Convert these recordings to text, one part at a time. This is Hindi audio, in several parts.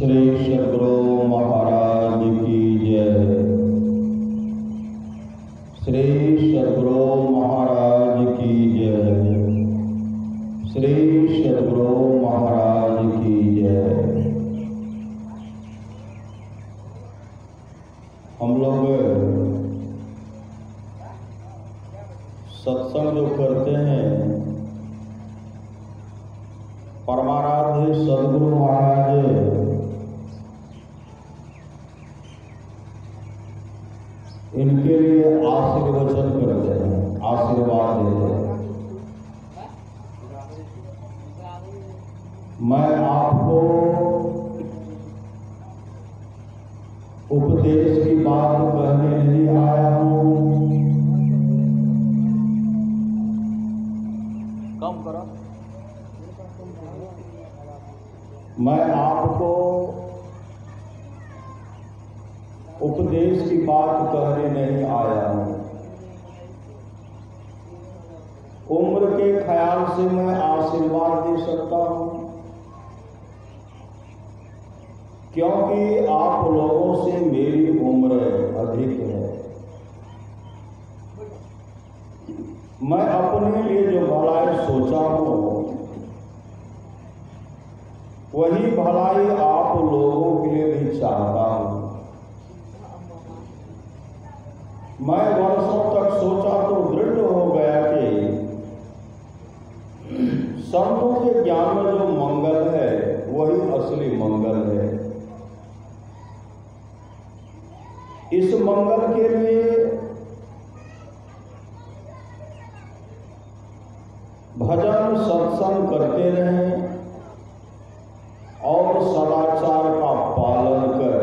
श्री सद्गुरु महाराज की जय। श्री सद्गुरु महाराज की जय। श्री सद्गुरु महाराज की जय। हम लोग सत्संग जो करते हैं, परमाराध्य सद्गुरु महाराज इनके लिए आशीर्वचन करते हैं, आशीर्वाद देते हैं। मैं आपको उपदेश की बात कहने नहीं आया हूं। कम करो। मैं आपको उपदेश की बात कहने नहीं आया हूं। उम्र के ख्याल से मैं आशीर्वाद दे सकता हूं, क्योंकि आप लोगों से मेरी उम्र अधिक है। मैं अपने लिए जो भलाई सोचा हूं, वही भलाई आप लोगों के लिए भी चाहता हूं। मैं वर्षों तक सोचा तो दृढ़ हो गया कि संतों के ज्ञान में जो मंगल है वही असली मंगल है। इस मंगल के लिए भजन सत्संग करते रहें और सदाचार का पालन कर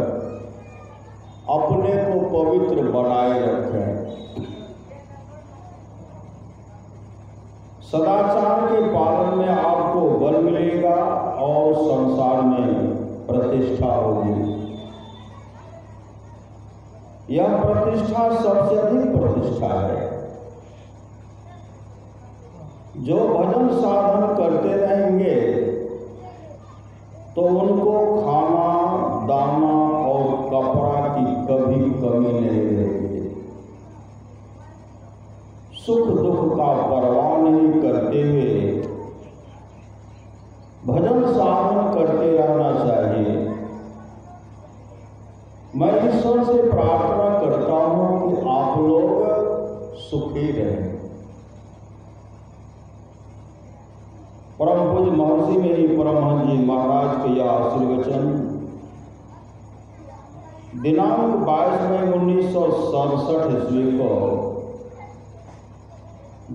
अपने को पवित्र बनाए रखें। सदाचार के पालन में आपको बल मिलेगा और संसार में प्रतिष्ठा होगी। यह प्रतिष्ठा सबसे अधिक प्रतिष्ठा है। जो भजन साधन करते रहेंगे तो उनको खाना, दाना और कपड़ा की कभी कमी नहीं रहेगी। सुख दुख का परवाह नहीं करते हुए भजन साधन करते रहना चाहिए। मैं ईश्वर से प्रार्थना करता हूं कि आप लोग सुखी रहें। परम पूज्य महर्षि मेरी परमहंस जी महाराज के यह आशीर्वचन दिनांक 22 मई 1967 ईस्वी को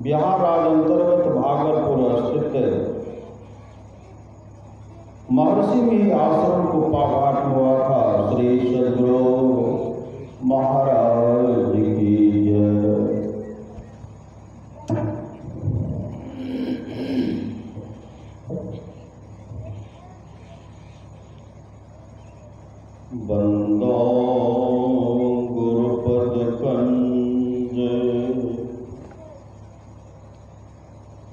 बिहार राज्य अंतर्गत भागलपुर स्थित महर्षि में आश्रम कुप्पाघाट में हुआ था। श्री सद्गुरु महाराज की जय। बंदो गुरुपद कंज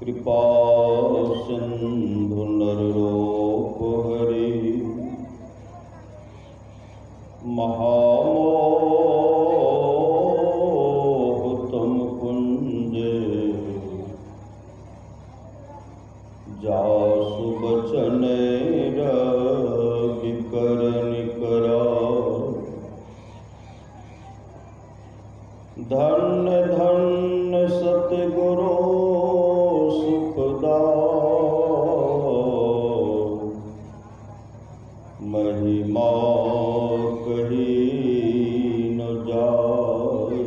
कृपा सिंधु नररूप हरि महामोह तम कुंज जासु बचन विकरण करा धन्य धन्य सतगुरु सुखदा महिमा कही न जाए।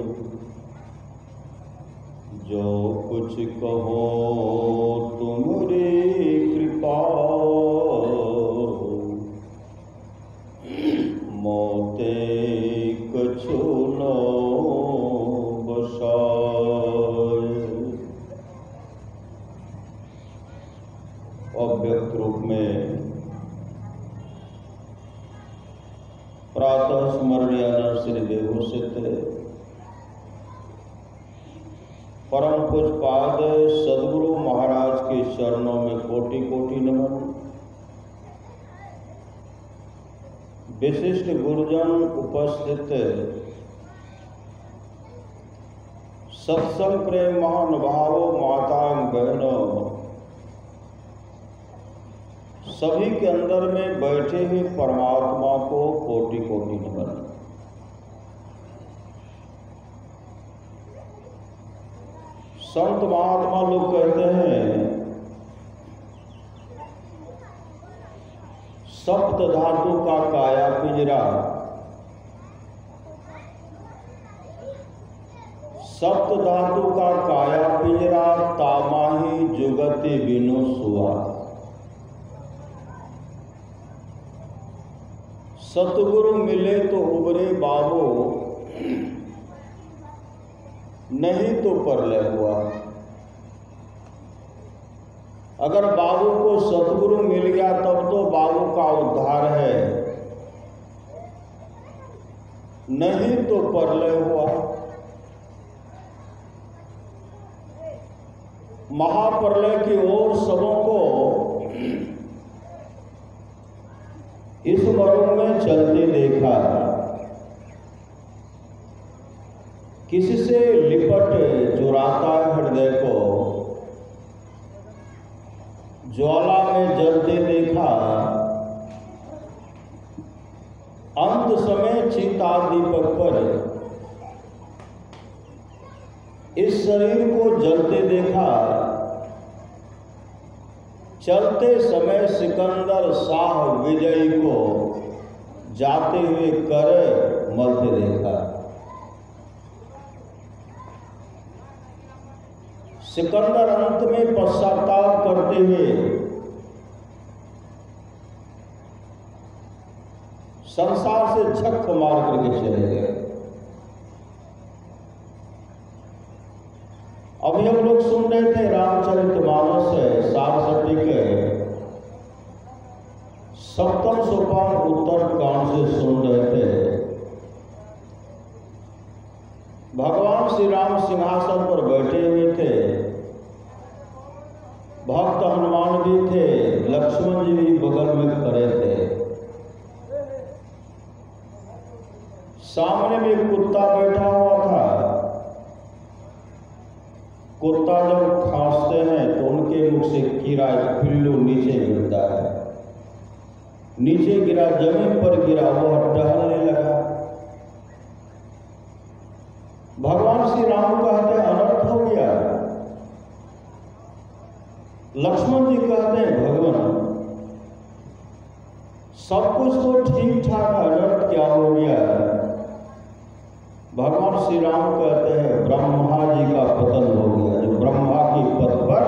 जो कुछ कहो तुमरी कृपा मोते कछु न बसाए। अव्यक्त रूप में प्रातः स्मरणीय श्री देवोसित परम पूज्यपाद सद्गुरु महाराज के चरणों में कोटि कोटि नमन। विशिष्ट गुरुजन उपस्थित, सत्संग प्रेम महानुभावों, माताएं बहनों, सभी के अंदर में बैठे हुए परमात्मा को कोटि कोटि नमन। संत महात्मा लोग कहते हैं सप्त धातु का काया पिंजरा, सप्त धातु का काया पिंजरा, तामाही जुगति बिनु सुआ। सतगुरु मिले तो उबरे बाबो, नहीं तो परलय हुआ। अगर बाबू को सतगुरु मिल गया तब तो बाबू का उद्धार है, नहीं तो परलय हुआ। महाप्रलय की ओर सबों को इस मरुभ में चलते देखा। किसी से लिपट चुराता हृदय को, ज्वाला में जलते देखा। अंत समय चिता दीपक पर इस शरीर को जलते देखा। चलते समय सिकंदर शाह विजयी को जाते हुए कर मलते देखा। सिकंदर अंत में पश्चाताप करते हुए संसार से झक मार करके चले गए। अभी हम लोग सुन रहे थे रामचरितमानस से सारस्वती के सप्तम सोपान उत्तर कांड से सुन रहे थे। भगवान श्री राम सिंहासन पर बैठे हुए थे, भक्त हनुमान भी थे, लक्ष्मण जी भी बगल में खड़े थे। सामने में एक कुत्ता बैठा हुआ था। कुत्ता जब खांसते हैं तो उनके मुख से कीड़ा पिल्लू नीचे गिरता है। नीचे गिरा, जमीन पर गिरा, वह टहलने लगा। भगवान श्री राम कहते हैं अनर्थ हो गया। लक्ष्मण जी कहते हैं भगवान सब कुछ तो ठीक ठाक, अनर्थ क्या हो गया। भगवान श्री राम कहते हैं ब्रह्मा जी का पतन हो गया, जो ब्रह्मा के पद पर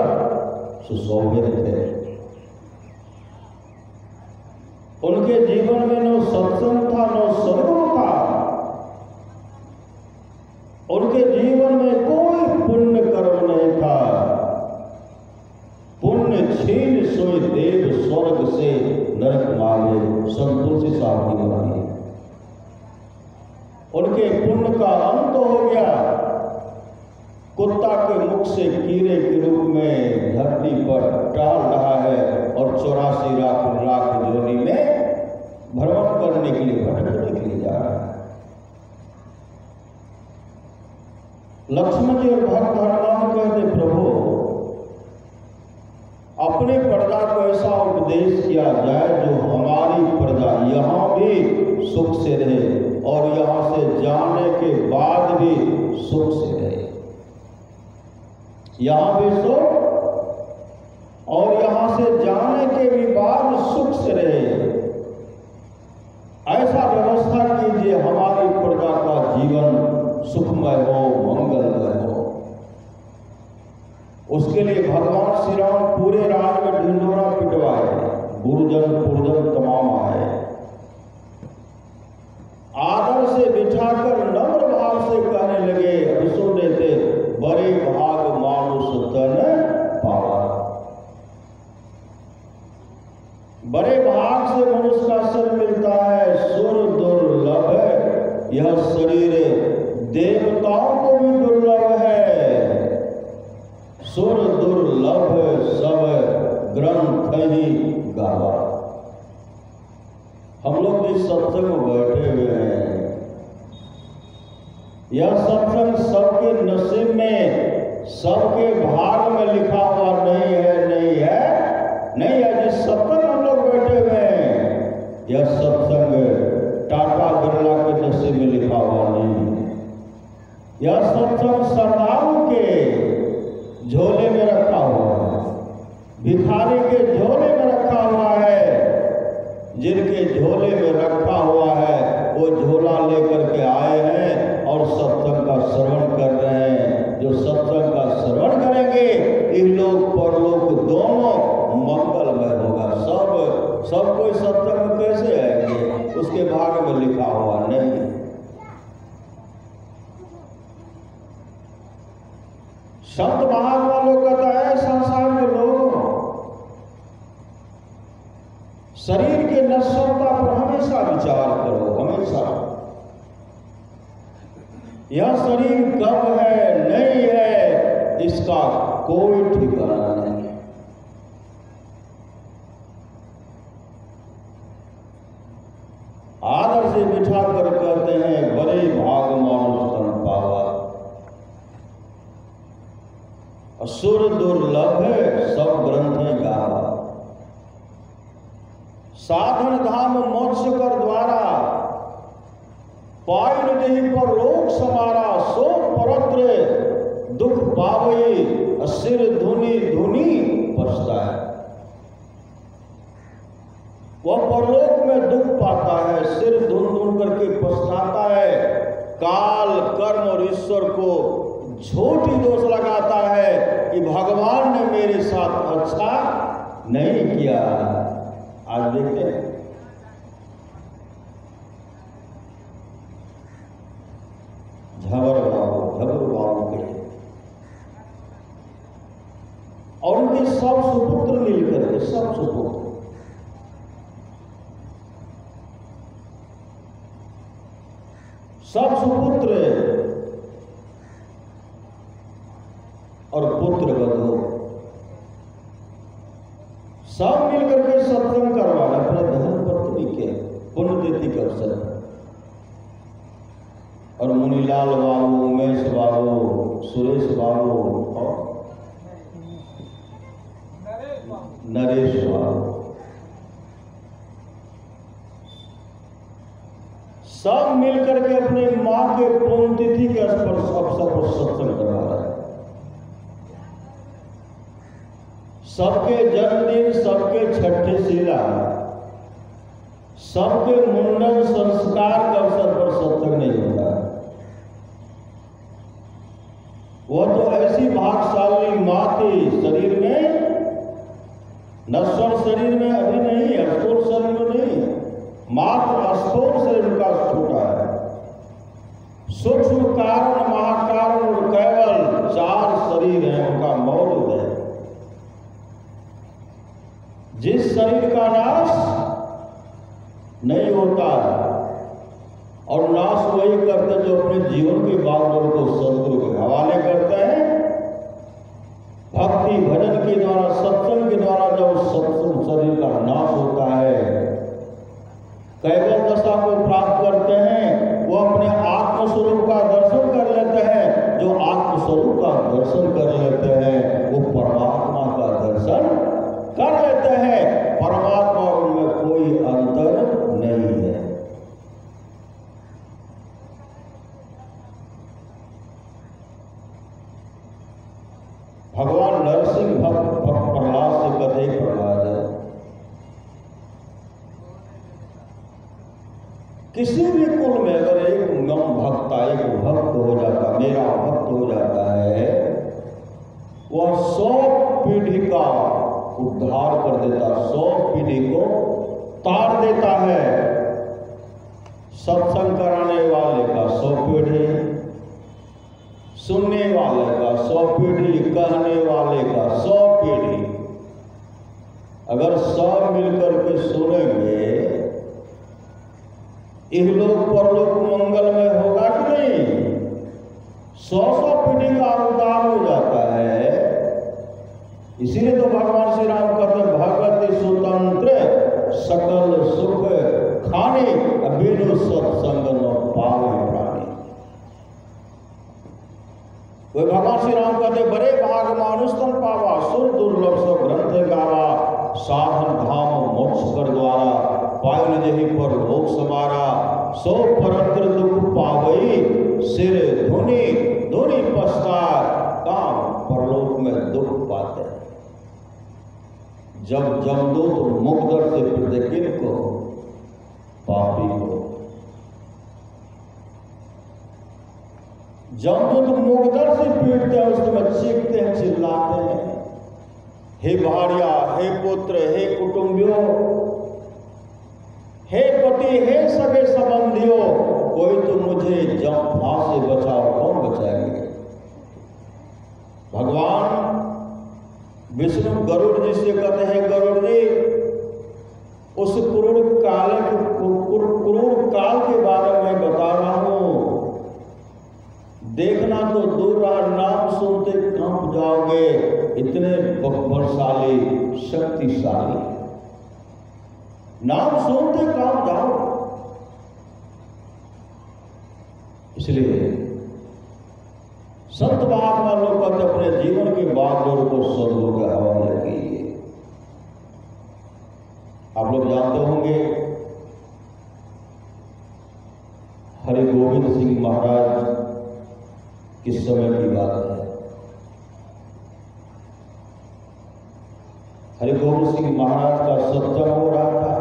सुशोभित थे। उनके जीवन में न सत्संग था, न सद्गुरु था। उनके जीवन में कोई पुण्य कर्म नहीं था। पुण्य छीन सोई देव स्वर्ग से नरक मांगे, संतोषी साहब की वाणी। उनके पुण्य का अंत हो गया। कुत्ता के मुख से कीड़े के रूप में धरती पर टहल रहा है और 84 लाख योनि में भ्रमण करने के लिए, भटकने के लिए जा रहा है। लक्ष्मण जी और भक्त हनुमान कहते प्रभु अपने प्रजा को ऐसा उपदेश किया जाए जो हमारी प्रजा यहां भी सुख से रहे और यहां से जाने के बाद भी सुख से रहे। यहां भी सुख और यहां से जाने के भी बाद सुख से रहे। ऐसा व्यवस्था कीजिए हमारी प्रजा का जीवन सुखमय हो, मंगलमय हो। उसके लिए भगवान श्री राम पूरे राज में ढिंढोरा पिटवाए, गुरुजन पुरजन तमाम आए। आदर से बिठाकर नम्र भाव से कहने लगे, सुन रहे थे, बड़े भाग मानुष तन पावा। बड़े भाग से मनुष्य का सर मिलता है, सुर दुर्लभ है। यह शरीर देवताओं को भी दुर्लभ है। सुर दुर्लभ सब ग्रंथ ही गावा। हम लोग इस सत्संग में बैठे हुए हैं। यह सत्संग सबके नसीब में, सबके भाग में लिखा हुआ नहीं है, नहीं है, नहीं है। जिस सत्संग हम लोग बैठे हुए हैं, यह सत्संग टाटा बिरला के नसीब में लिखा हुआ नहीं है। यह सत्संग श्रद्धालु के झोले में रखा हुआ है, भिखारी के झोले में रखा हुआ है। जिनके झोले में रखा हुआ है वो झोला लेकर के आए हैं और सत्संग का श्रवण कर रहे हैं। जो सत्संग का श्रवण करेंगे, इन लोग परलोक दोनों मंगलमय होगा। सब कोई सत्संग में कैसे आएंगे? उसके भाग में लिखा हुआ नहीं है। संत महात्मा लोग कहता है, संसार के लोग शरीर के नश्वरता पर हमेशा विचार करो, हमेशा। यह शरीर कब है, नहीं है, इसका कोई ठिकाना नहीं। आदर से बिठा कर कहते हैं, बड़े भाग मानुष तन पावा। असुर दुर्लभ है, सब ग्रंथें गावा। साधन धाम मोक्ष कर द्वारा, पाइन देहि पर रोग समारा। सो परत्र दुख पावई, सिर धुनी धुनी पछताए। वह परलोक में दुख पाता है, सिर धुन धुन करके पछताता है। काल, कर्म और ईश्वर को झूठी दोष लगाता है कि भगवान ने मेरे साथ अच्छा नहीं किया। आज देखते हैं झबर बाबू के और उनके सब सुपुत्र मिलकर के, सब सुपुत्र और पुत्र बधू सब मिलकर के सत्संग करवाना अपने धर्म पत्नी के पुण्यतिथि के अवसर। और मुनीलाल बाबू, उमेश बाबू, सुरेश बाबू और नरेश बाबू सब मिलकर के अपनी मां के पुण्यतिथि के अवसर पर सत्संग करवा रहे हैं। सबके जन्मदिन, सबके छठी शिला, सबके मुंडन संस्कार के अवसर पर सत्संग नहीं होता है। वह तो ऐसी भाग्यशाली मां थी, शरीर में, नश्वर शरीर में अभी नहीं है, स्थूल शरीर में नहीं है, मात्र स्थूल शरीर का छूटा है। सूक्ष्म कारण, महाकारण और केवल 4 शरीर हैं, उनका मौजूद है। जिस शरीर का नाश नहीं होता और नाश वही करते जो अपने जीवन के बागडोर को सदगुरु के हवाले करते हैं। भक्ति भजन के द्वारा, सत्संग के द्वारा जब सत्संग शरीर का नाश होता है, कैवल दशा को प्राप्त करते हैं, वो अपने आत्मस्वरूप का दर्शन कर लेते हैं। जो आत्मस्वरूप का दर्शन कर लेते हैं, वो परमात्मा का दर्शन कर लेते हैं। परमात्मा उनमें कोई अंतर नहीं है। भगवान नरसिंह भक्त प्रहलाद से कथे प्रहलाद है। किसी भी कुल में अगर एक नम भक्ता, एक भक्त हो जाता, मेरा भक्त हो जाता है, वह 100 पीढ़ी का उद्धार कर देता, 100 पीढ़ी को तार देता है। सत्संग कराने वाले का 100 पीढ़ी, सुनने वाले का 100 पीढ़ी, कहने वाले का 100 पीढ़ी। अगर सब मिलकर के सुनेंगे, इहलोक परलोक मंगलमय होगा कि नहीं? 100 पीढ़ी का उद्धार हो जाता है। इसीलिए तो भगवान श्री राम कहते हैं, भगवती स्वतंत्र सकल सुख खाने बिनु सत्संग न पावे प्राणी। वे भगवान श्री राम कहते बड़े भाग मानुस्तन पावा, सुर दुर्लभ सो ग्रंथ गावा, साधन धाम मोक्ष कर द्वारा, पायन जही पर भोग समारा, सो परत्र दुख पावई, सिर धुनि धुनि पछताए, काम परलोक में दुख पाते। जब जमदूत मुकदर से पीटते किनको? पापी को। जमदूत मुकदर से पीटते हैं, उस समय चीखते हैं, चिल्लाते हैं, हे भार्या, हे पुत्र, हे कुटुंबियों, हे पति, हे सगे संबंधियों, कोई तो मुझे जम्फा से बचाओ। कौन बचाएंगे? भगवान विष्णु गरुड़ जी से कहते हैं, गरुड़ जी उस क्रूर काल के बारे में बता रहा हूं, देखना तो दूर रहा, नाम सुनते कांप जाओगे, इतने बलशाली शक्तिशाली, नाम सुनते कांप जाओगे। इसलिए संत महात्मा लोग कहते अपने जीवन के बागडोर को सदलोग के हवाले कीजिए। आप लोग जानते होंगे हरि गोविंद सिंह महाराज किस समय की बात है। हरि गोविंद सिंह महाराज का सत्संग हो रहा था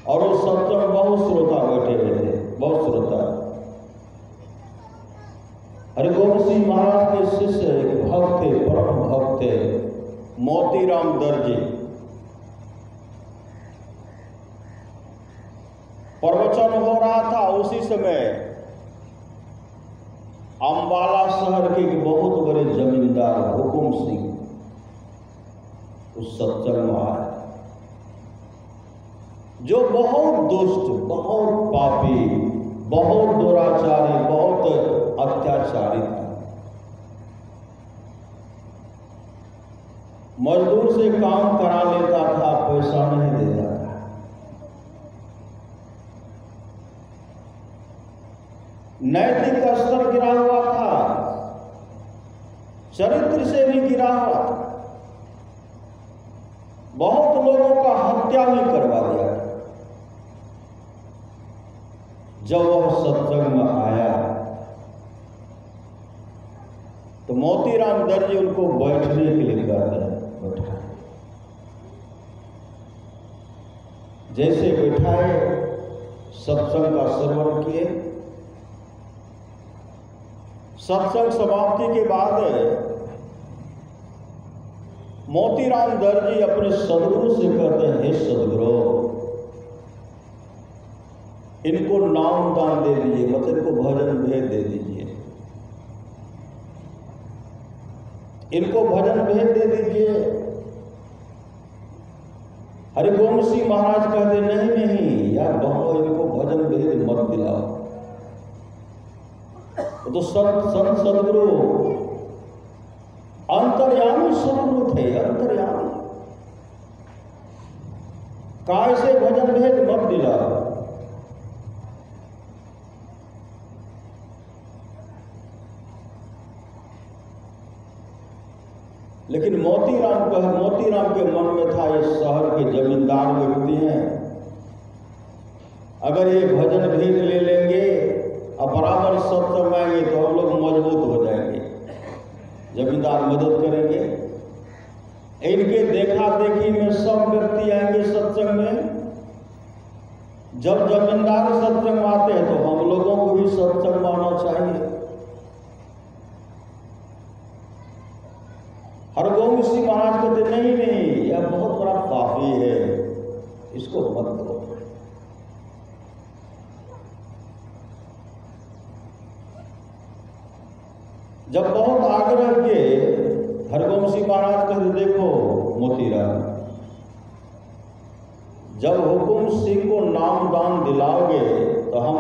और उस सत्संग में बहुत श्रोता बैठे हुए थे, बहुत श्रोता। हरि गोविंद सिंह महाराज के शिष्य एक भक्त थे, परम भक्त थे, मोतीराम दर्जी। प्रवचन हो रहा था उसी समय अंबाला शहर के एक बहुत बड़े जमींदार हुकुम सिंह उस सत्संग में आए, जो बहुत दुष्ट, बहुत पापी, बहुत दुराचारी, बहुत अत्याचारी था। मजदूर से काम करा लेता था, पैसा नहीं देता था। नैतिक स्तर गिरा हुआ था, चरित्र से भी गिरा हुआ था, बहुत लोगों का हत्या भी करवा दिया था। जब वह सत्संग में आया तो मोतीराम दर्जी उनको बैठने के लिए कहते हैं, बैठा। जैसे बैठाए, सत्संग का श्रवण किए। सत्संग समाप्ति के बाद मोतीराम दर्जी अपने सदगुरु से कहते हैं, हे सदगुरु, इनको नाम दान दे दीजिए, मतलब इनको भजन भेद दे दीजिए, इनको भजन भेद दे दीजिए। हरि गोविंद सिंह महाराज कहते नहीं नहीं यार बहु, इनको भजन भेद मत दिलाओ। तो संत सदगुरु अंतर्यामी सदगुरु थे, अंतर्यामी, काय से भजन भेद मत दिलाओ। लेकिन मोतीराम के मन में था, ये शहर के जमींदार व्यक्ति हैं, अगर ये भजन भेद ले लेंगे और बराबर सत्संग आएंगे तो हम लोग मजबूत हो जाएंगे, जमींदार मदद करेंगे। इनके देखा देखी में सब व्यक्ति आएंगे सत्संग में। जब जमींदार सत्संग में आते हैं तो हम लोगों को भी सत्संग में आना चाहिए। हरगोविंद सिंह महाराज कहते नहीं नहीं, यह बहुत बड़ा पापी है, इसको मत करो। जब बहुत आग्रह किए, हरगोविंद सिंह महाराज कहते देखो मोतीराम, जब हुकुम सिंह को नाम दान दिलाओगे तो हम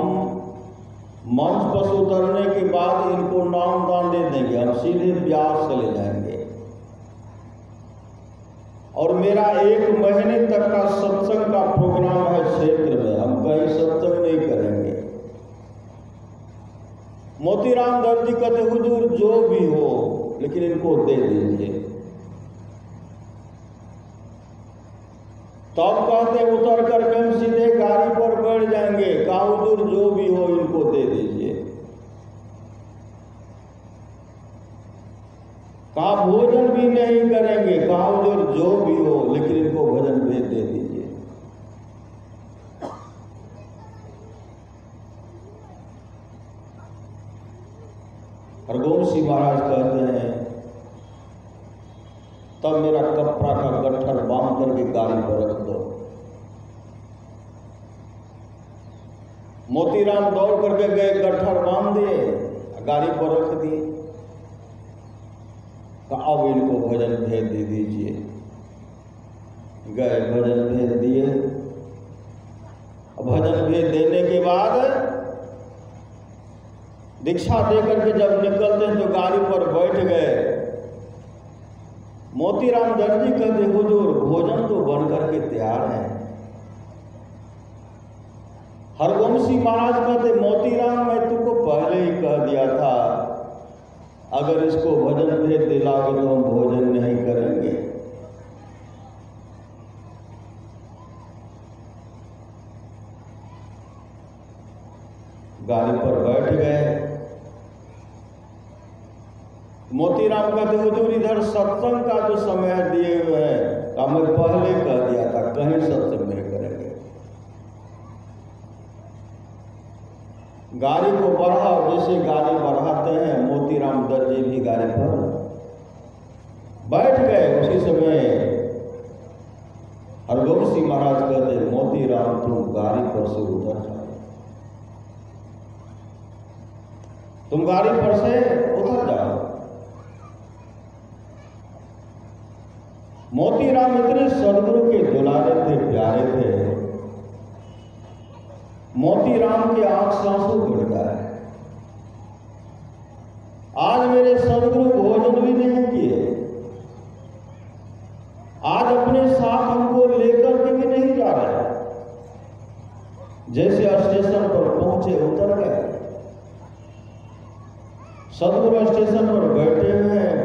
मंच पर उतरने के बाद इनको नाम दान दे देंगे, हम सीधे ब्यास चले जाएंगे और मेरा 1 महीने तक का सत्संग का प्रोग्राम है क्षेत्र में, हम कहीं सत्संग नहीं करेंगे। मोतीराम दर्जी कहते हुजूर जो भी हो लेकिन इनको दे दीजिए। तब कहते उतर करके हम सीधे गाड़ी पर बैठ जाएंगे, कहा हुजूर जो भी हो इनको दे दीजिए। कहा भोजन भी नहीं करेंगे, कहा हुजूर जो भी हो लेकिन इनको भोजन भेज दे दीजिए। हरगोविंद सिंह महाराज कहते हैं तब मेरा कपड़ा का गट्ठर बांध करके गाड़ी पर रख दो। मोतीराम दौड़ करके गए, गट्ठर बांध दिए, गाड़ी पर रख दिए। अब इनको भोजन भेज दे दीजिए। गए भोजन भेज दिए। भोजन भेज देने के बाद दीक्षा दे करके जब निकलते हैं तो गाड़ी पर बैठ गए। मोतीराम दर्जी कहते हुजूर भोजन तो बन करके तैयार है। हरगोविंद सिंह महाराज कहते मोतीराम मैं तुमको पहले ही कह दिया था अगर इसको भोजन भेज दिलाओगे तो हम भोजन नहीं करेंगे। गाड़ी पर बैठ गए। मोतीराम कहते हुजूर इधर सत्संग का जो समय दिए हुए हैं तो मैं पहले कह दिया था कहीं सत्संग नहीं करेंगे। गाड़ी को बढ़ाओ, जैसे गाड़ी बढ़ाते हैं मोतीराम दर्जी भी गाड़ी पर बैठ गए। उसी समय हरगोविंद सिंह महाराज कहते मोतीराम तुम गाड़ी पर से उतर जाओ, तुम गाड़ी पर से उतर जाओ। मोतीराम इतने सदगुरु के दुलारे थे, प्यारे थे। मोतीराम के आंख से आंसू गिर गए। आज मेरे सदगुरु भोजन भी नहीं किए, आज अपने साथ हमको लेकर के भी नहीं जा रहे। जैसे स्टेशन पर पहुंचे उतर गए। सदगुरु स्टेशन पर बैठे हुए हैं।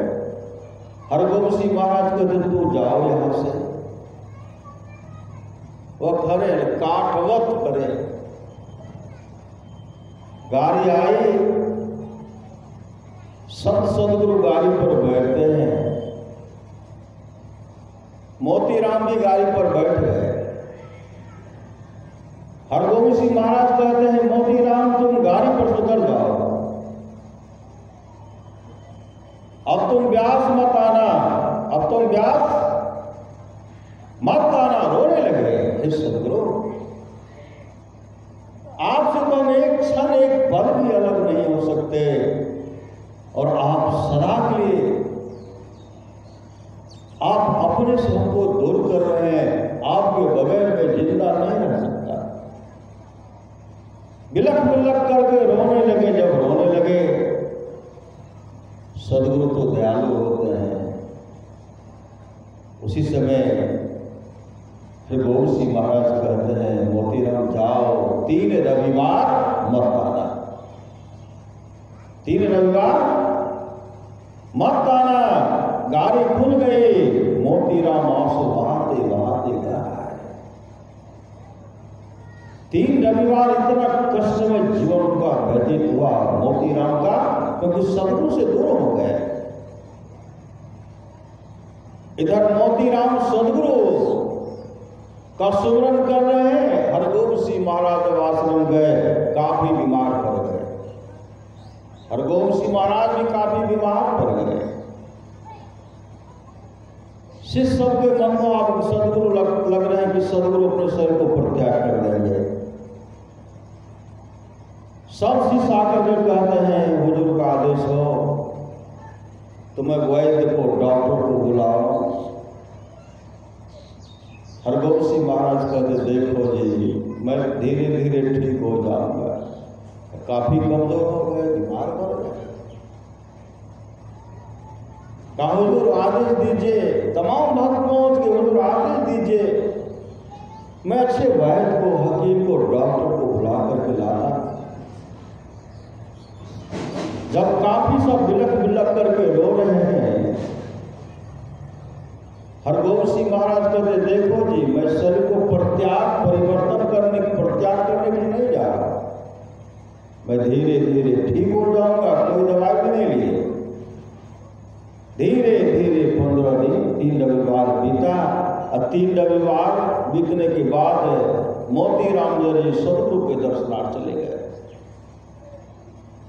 हरगोविंद सिंह महाराज को दिन तू जाओ यहां से। वह खड़े काठवत खड़े। गाड़ी आई, संत सदगुरु गाड़ी पर बैठते हैं। मोतीराम भी गाड़ी पर बैठ गए। हरगोविंद सिंह महाराज कहते हैं मोतीराम तुम गाड़ी पर उतर जाओ, अब तुम व्यास मत आना, अब तुम व्यास मत आना। रोने लगे। हे सदगुरु आपसे तो हम एक क्षण एक पल भी अलग नहीं हो सकते और आप सदा के लिए आप अपने से हमको दूर कर रहे हैं। आपके बगैर में जिंदा नहीं रह सकता। बिलख बिलख करके रोने लगे। जब रोने लगे सदगुरु तो दयालु होते हैं। उसी समय फिर गोविंद सिंह महाराज कहते हैं मोतीराम जाओ, 3 रविवार मत आना, 3 रविवार मत आना। गाड़ी खुल गई। मोतीराम आंसू बहाते बहाते गा रहा है। 3 रविवार इतना कष्टमय जीवन का व्यतीत हुआ मोतीराम का, क्योंकि सदगुरु से दूर हो गए। इधर मोतीराम सदगुरु का सुमरन कर रहे हैं। हरगोविंद सिंह महाराज जब आश्रम गए काफी बीमार पड़ गए। हरगोविंद सिंह महाराज भी काफी बीमार पड़ गए। शिष्य सबके मन में आप सदगुरु लग रहे हैं कि सदगुरु अपने शरीर को परित्याग कर देंगे। सब शिष्य आकर के कहते हैं हुजूर का आदेश हो तो मैं वैद्य को, डॉक्टर को बुलाओ। हरगोविंद सिंह महाराज कहते देखो जी मैं धीरे धीरे ठीक हो जाऊंगा। काफी कमजोर हो गए, बीमार पड़ गए। कहा हुजूर आदेश दीजिए, तमाम भक्त पहुंच के हुजूर आदेश दीजिए, मैं अच्छे वैद्य को, हकीम को, डॉक्टर को बुला करके लाना। जब काफी सब बिलक बिलक करके रो रहे हैं, हरगोविंद सिंह महाराज कहते देखो जी, मैं शरीर को परिवर्तन करने प्रत्याग करने के लिए नहीं जा रहा, मैं धीरे धीरे ठीक हो जाऊंगा, कोई दवाई भी नहीं लिए। धीरे धीरे 15 दिन 3 रविवार बीता और 3 रविवार बीतने के बाद मोतीराम जी सदगुरु के दर्शनार्थ चले गए।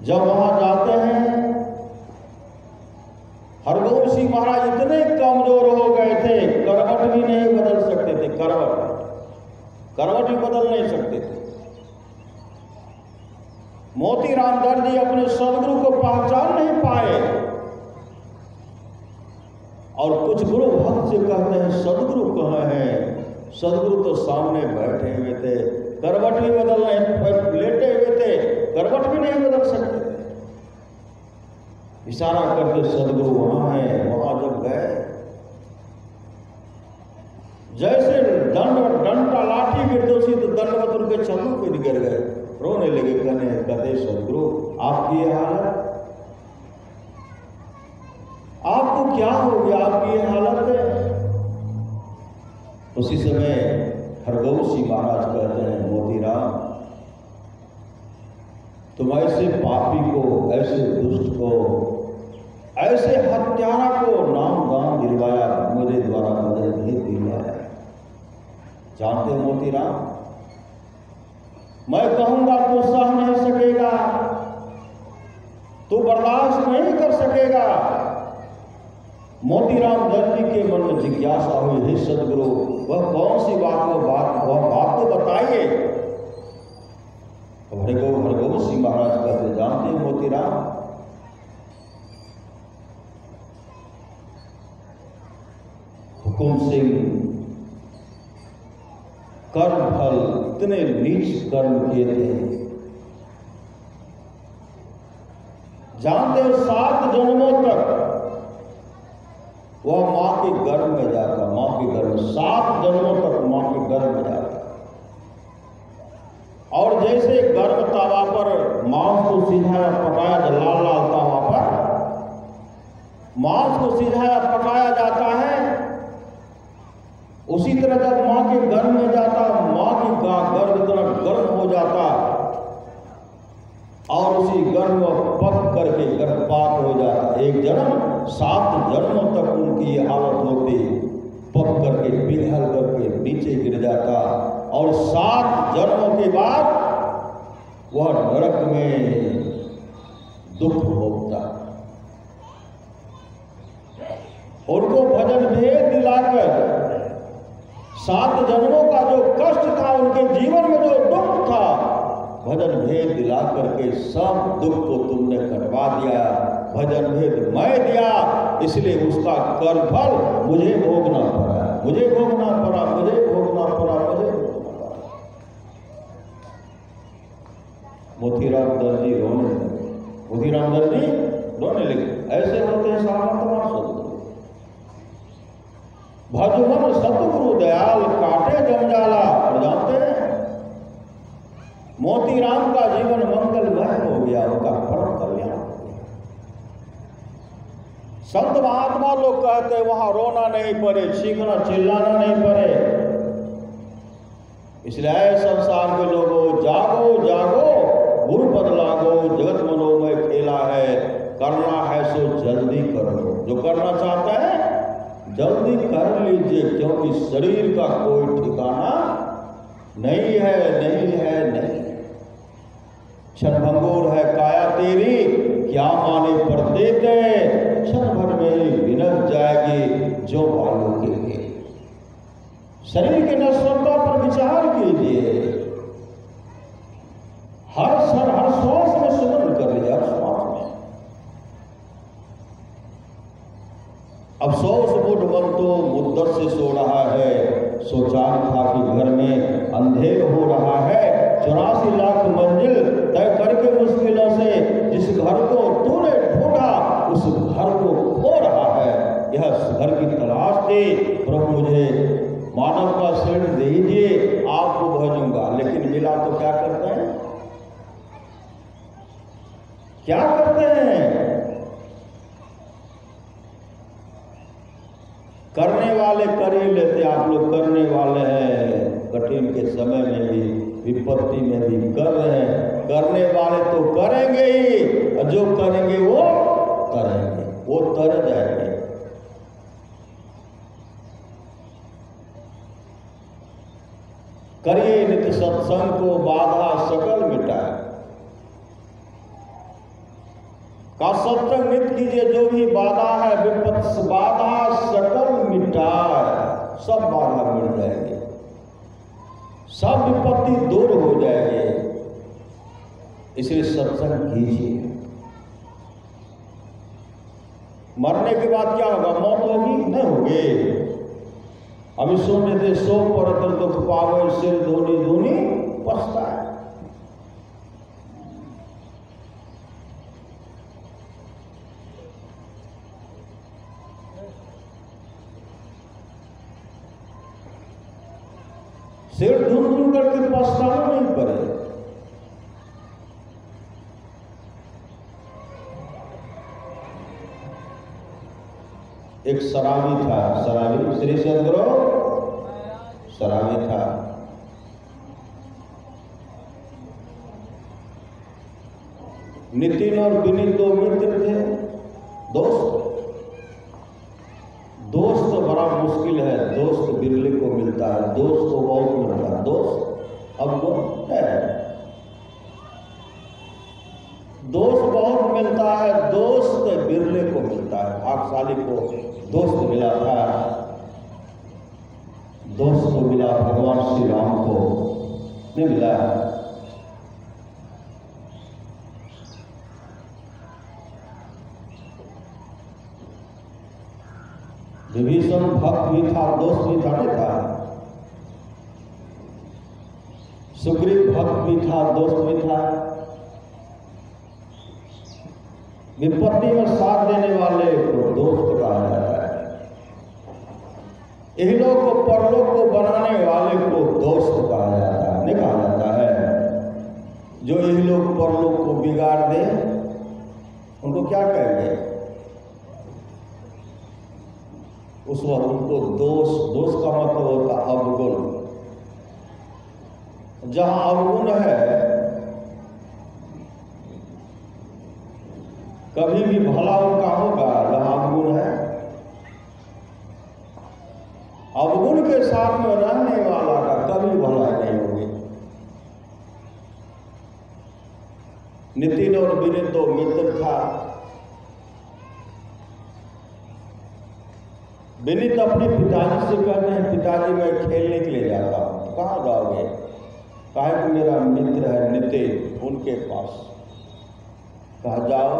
जब वहां जाते हैं, हरगोविंद सिंह महाराज इतने कमजोर हो गए थे, करवट भी नहीं बदल सकते थे, करवट भी बदल नहीं सकते थे। मोतीराम दर्द जी अपने सदगुरु को पहचान नहीं पाए और कुछ गुरु भक्त से कहते हैं सदगुरु कहाँ हैं? सदगुरु तो सामने बैठे हुए थे, करवट भी बदल नहीं, लेटे हुए थे, करवट भी नहीं बदल सकते थे। इशारा करके सदगुरु वहां है। वहां जब गए, जैसे डंडा लाठी गिरते उसी तो दंडवत उनके चरणों पे गिर गए, रोने लगे, कहते सदगुरु आपकी ये हालत, आपको क्या हो गया, आपकी ये हालत है। उसी समय हरगोविंद सिंह महाराज कहते हैं मोतीराम, तुम ऐसे पापी को, ऐसे दुष्ट को, ऐसे हत्यारा को नाम दान दिलवाया, मेरे द्वारा मुझे नहीं दिलवाया। जानते हो मोतीराम, मैं कहूंगा तो सह नहीं सकेगा, तो बर्दाश्त नहीं कर सकेगा। मोतीराम दर्द जी के मन में जिज्ञासा हुई, हे सदगुरु वह कौन सी बात, वह बात तो बताइए। हरगोविंद सिंह महाराज कहते जानते हैं मोतीराम, हुकुम सिंह कर्म फल इतने नीच कर्म किए थे, जानते हो 7 जन्मों तक वह मां के गर्भ में जाता, मां के गर्भ में 7 जन्मों तक मां के गर्भ में जाता। और जैसे गर्भ तावा पर मांस को सिझाया पकाया, लाल लाल तावा पर मांस को सिझाया पकाया जाता है, उसी तरह जब मां के गर्भ में जाता, मां की गर्भ इतना गर्म हो जाता और उसी गर्भ में पक करके गर्भपात हो जाता। एक जन्म 7 जन्मों तक उनकी ये हालत होती, पक करके पिघल करके नीचे गिर जाता और 7 जन्मों के बाद वह नरक में दुख भोगता। उनको भजन भेद दिलाकर 7 जन्मों का जो कष्ट था, उनके जीवन में जो दुख था, भजन भेद दिला करके सब दुख को तुमने कटवा दिया। भजन भेद मैं दिया, इसलिए उसका कर्मफल मुझे भोगना पड़ा, मुझे भोगना पड़ा, मुझे भोगना पड़ा, मुझे भोगना पड़ा। मोतीराम दर्द जी रोने लगे, मोतीराम दर्द जी रोने लगे। ऐसे होते हैं सामर्थ्यवान सदगुरु। भजन सतगुरु दयाल काटे जमजाला। और जानते हैं मोतीराम का जीवन मंगलमय हो गया, उनका परम कल्याण हो गया। संत महात्मा लोग कहते वहां रोना नहीं पड़े, चीखना चिल्लाना नहीं पड़े। इसलिए संसार के लोगों जागो जागो, गुरुपद लागो, जगत मनोमय खेला है, करना है सो जल्दी करो। जो करना चाहता है जल्दी कर लीजिए, क्योंकि शरीर का कोई ठिकाना नहीं है, नहीं है, नहीं है। क्षणभंगुर है काया तेरी, क्या माने पर देते, क्षण भर में ही विनक जाएगी जो बालों के लिए। शरीर के नश्वरता पर विचार कीजिए। हर श्वास में सुमन कर लीजिए, हर श्वास में। अफसोस मुठ मन तो मुद्दत से सो रहा है, सोचान था कि घर में अंधेर हो रहा है। 84 लाख मंजिल तय करके मुश्किलों से जिस घर को तूने ढूंढा, उस घर को खो रहा है। स्वामी प्रभु मुझे मानव का शरीर दे दीजिए, आपको भजूंगा। लेकिन मिला तो क्या करते हैं, क्या करते हैं? करने वाले कर ही लेते। आप लोग करने वाले हैं, कठिन के समय में भी, विपत्ति में भी कर रहे हैं। करने वाले तो करेंगे ही, और जो करेंगे वो करेंगे, वो तर जाएंगे। करिए नित्य सत्संग को, बाधा सकल मिटाए। का सत्संग नित्य कीजिए, जो भी बाधा है विपत्ति बाधा सकल मिटाए। सब बाधा मिट जाएंगे, सब विपत्ति दूर हो जाएंगे। इसलिए सत्संग कीजिए। मरने के बाद क्या होगा? मौत होगी? नहीं होगी। अभी सुन रहे थे, सो पर दुख पावे सिर धोनी धोनी पछताए। सिर धुन धुन करके पछताना नहीं पड़े। एक शराबी था, शराबी श्री सदगुरु शराबी था। नितिन और विनीत दो मित्र थे, दोस्त। दोस्त बड़ा मुश्किल है, दोस्त बिरले को मिलता है, दोस्त तो बहुत मिलता है। दोस्त अब वो है, दोस्त बहुत मिलता है, दोस्त बिरले को मिलता है। भाग्यशाली को दोस्त मिला था। दोस्त को मिला भगवान श्री राम को, नहीं मिला। विभीषण भक्त भी था, दोस्त भी था, नहीं था। सुग्रीव भक्त भी था, दोस्त भी था। विपत्ति में साथ देने वाले को दोस्त कहा जाता है। इहलोक को परलोक को बनाने वाले को दोस्त कहा जाता है, नहीं कहा जाता है। जो इहलोक परलोक को बिगाड़ दे उनको क्या कहेंगे? उस वक्त उनको दोष का मतलब होता अवगुण। जहां अवगुण है, कभी भी भला उनका होगा। जहां अवगुण है, अवगुण के साथ में रहने वाला का कभी भला नहीं होगी। नितिन और विनीत दो मित्र था। विनीत अपने पिताजी से कहते हैं, पिताजी मैं खेलने के लिए जाता हूं। कहाँ जाओगे? कहा कि मेरा मित्र है नितिन, उनके पास। कहा जाओ।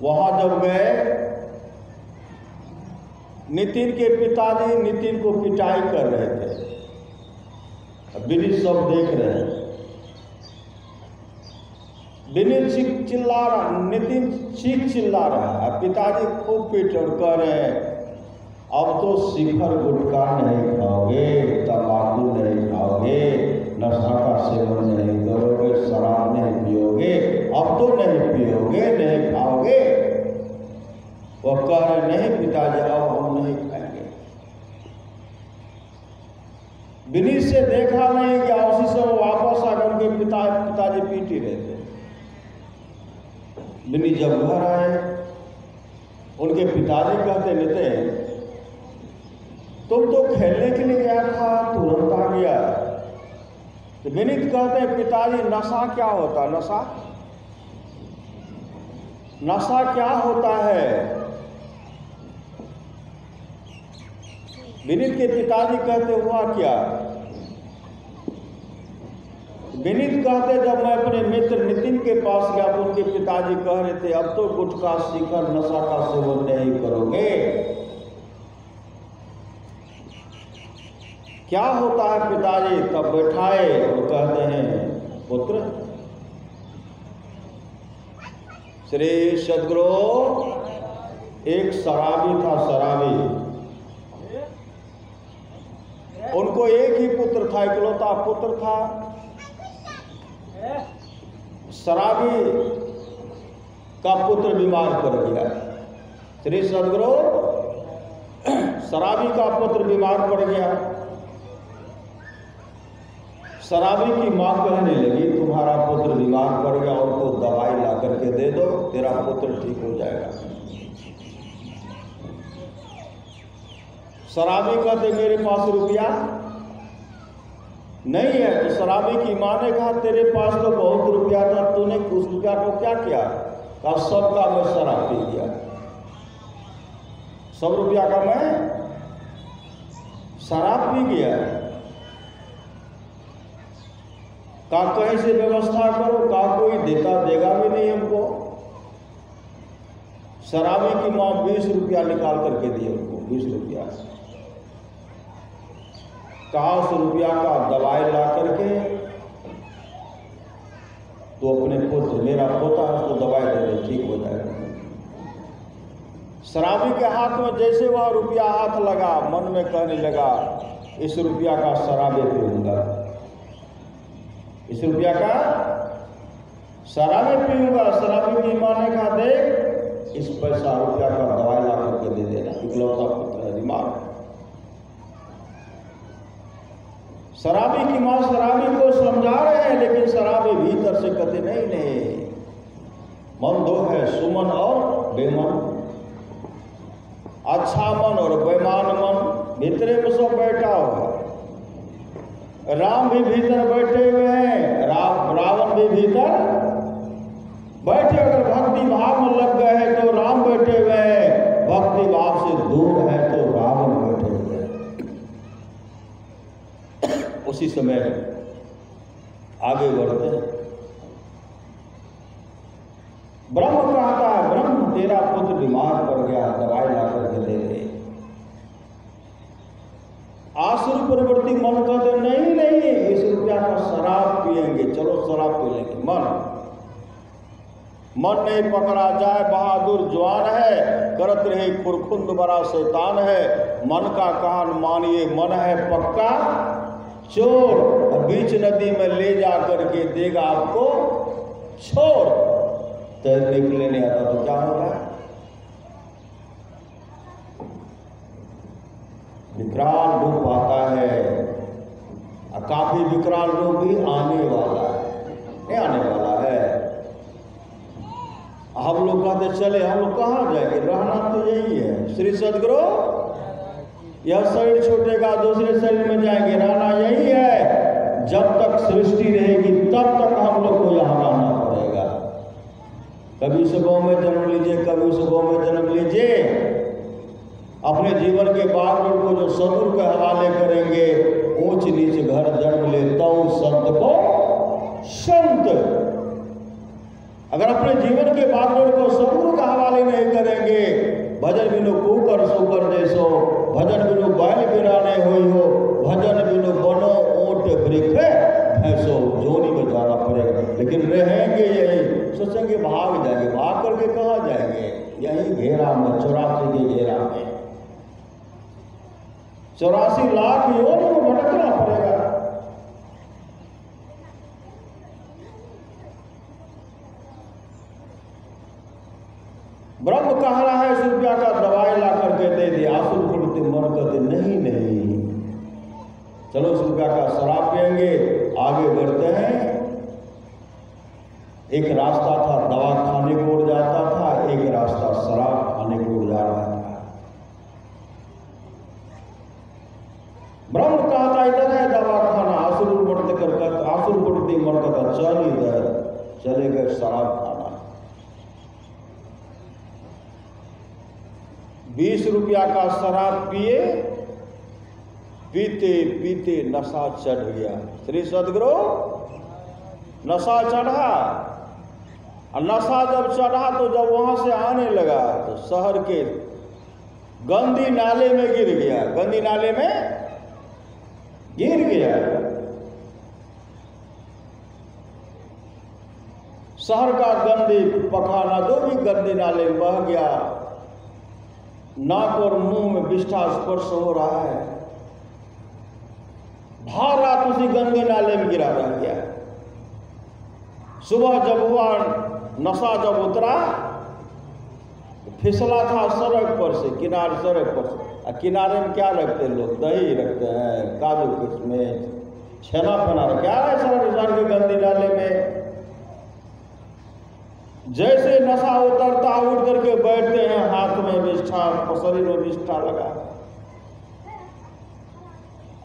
वहां जब गए, नितिन के पिताजी नितिन को पिटाई कर रहे थे। विनीत सब देख रहे हैं। विनीत चीख चिल्ला रहा, नितिन चीख चिल्ला रहा है। पिताजी खूब पीट और कह रहे हैं, अब तो शिखर गुटखा नहीं खाओगे, तंबाकू नहीं खाओगे, नशा का सेवन नहीं करोगे, शराब नहीं पियोगे, अब तो नहीं पियोगे, नहीं खाओगे। वो कह रहे नहीं पिताजी, अब हम नहीं खाएंगे। विनीत से देखा नहीं गया, उसी से वापस आकर उनके पिताजी पीट ही रहे थे। विनीत जब घर आए, उनके पिताजी कहते नितिन तुम तो खेलने के लिए गया था, तुरंत आ गया। तो विनीत कहते हैं पिताजी नशा क्या होता? नशा क्या होता है? विनीत के पिताजी कहते हुआ क्या? विनीत कहते जब मैं अपने मित्र नितिन के पास गया तो उनके पिताजी कह रहे थे अब तो गुटखा शिखर नशा का सेवन नहीं करोगे। क्या होता है पिताजी? तब बैठाए और कहते हैं पुत्र श्री सदगुरु एक शराबी था, शराबी। उनको एक ही पुत्र था, इकलौता पुत्र था। शराबी का पुत्र बीमार पड़ गया। श्री सद्गुरु, शराबी का पुत्र बीमार पड़ गया। शराबी की मां कहने लगी, तुम्हारा पुत्र बीमार पड़ गया, उनको दवाई ला करके दे दो, तेरा पुत्र ठीक हो जाएगा। शराबी कहते, मेरे पास रुपया नहीं है। तो शराबी की मां ने कहा, तेरे पास तो बहुत रुपया था, तूने उस रुपया को क्या किया? कहा, सबका मैं शराब पी गया, सब रुपया का मैं शराब पी गया। कहा, कहीं से व्यवस्था करो। कहा, कोई देता देगा भी नहीं हमको। शराबी की मां 20 रुपया निकाल करके दिए उनको, 20 रुपया। कहा, उस रुपया का दवाई ला करके तो अपने पुत्र, मेरा पोता है, उसको दवाई दे दे, ठीक हो जाएगा। शराबी के हाथ में जैसे वह रुपया हाथ लगा, मन में कहने लगा, इस रुपया का शराबे पीऊंगा, इस रुपया का शराबे पीऊंगा। शराबी की मां ने कहा, देख, इस पैसा रुपया का दवाई ला करके दे देना, इकलौता पुत्र है, बीमार। शराबी की मां शराबी को समझा रहे हैं, लेकिन शराबी भीतर से कहते, नहीं नहीं, मन दो है, सुमन और बेमन। अच्छा मन और बेमान मन, भीतरे में सब बैठा हुआ। राम भी भीतर बैठे हुए हैं, रावण भी भीतर बैठे। अगर भक्ति भाव में लग गए हैं तो राम बैठे हुए हैं, भक्ति भाव से दूर है तो रावण बैठे हुए हैं। उसी समय आगे बढ़ते हैं। ब्रह्म कहता है, ब्रह्म, तेरा पुत्र बीमार पड़ गया, दवाई ला करके दे दे। आसुर प्रवृत्ति मन कहते, नहीं नहीं, इस रुपया का शराब पिएंगे, चलो शराब पी लेंगे। मन नहीं पकड़ा जाए, बहादुर जवान है, करत रहे खुरखुंद बड़ा शैतान है। मन का कान मानिए, मन है पक्का चोर, और बीच नदी में ले जा करके देगा आपको छोड़। तैरने के लिए नहीं आता तो क्या होगा? विकराल रूप आता है, काफी विकराल रूप भी आने वाला है, नहीं आने वाला है। हम लोग कहते चले, हम लोग कहाँ जाएंगे? रहना तो यही है। श्री सद्गुरु, यह शरीर छूटेगा, दूसरे शरीर में जाएंगे, रहना यही है। जब तक सृष्टि रहेगी तब तक हम लोग को यहाँ रहना पड़ेगा। कभी इस गाँव में जन्म लीजिए, कभी उस गाँव में जन्म लीजिए। अपने जीवन के बागडोर को जो सदगुरु के हवाले करेंगे, ऊंच नीच घर जन्म लेता हूं संत को संत। अगर अपने जीवन के बागडोर को सदगुरु के हवाले नहीं करेंगे, भजन बिनु कुकर सुकर जैसो, भजन बिनु बैल बिराने हुई हो, भजन बिनु बनो ऊंट वृक्ष भैंसो, जोनी में जाना पड़ेगा। लेकिन रहेंगे यही, सोचेंगे भाग जाएंगे, भाग करके कहाँ जाएंगे? यही घेरा में, 84 के घेरा में, 84 लाख योनि में भटकना पड़ेगा। ब्रह्म कह रहा है, इस रुपया का दवाई ला करके दे दिया। आसुर प्रवृत्ति मन कहते, नहीं नहीं, चलो इस रुपया का शराब पिएंगे। आगे बढ़ते हैं। एक रास्ता था दवा खाने को उड़ जाता था, एक रास्ता शराब खाने को उड़ जा रहा था। ब्रह्म कहता, इधर है दवा खाना। आसुर प्रवृत्ति मन कहता, चल इधर, चले गए शराब खाना। 20 रुपया का शराब पिए, पीते पीते नशा चढ़ गया। श्री सद्गुरु, नशा चढ़ा, और नशा जब चढ़ा तो जब वहां से आने लगा तो शहर के गंदी नाले में गिर गया। गंदी नाले में गिर गया। शहर का गंदी पखाना जो भी गंदे नाले में बह गया। नाक और मुंह में विष्ठा स्पर्श हो रहा है, भार रात उसी गंदे नाले में गिरा रह गया। सुबह जब हुआ, नशा जब उतरा, फिसला था सड़क पर से, किनारे सड़क पर से। किनारे में क्या रखते लोग? दही रखते हैं, काजू किशमिश, छेना फना, क्या है सड़क के गंदी नाले में। जैसे नशा उतरता उठ करके बैठते हैं, हाथ में विष्ठा, शरीर में विष्ठा लगा,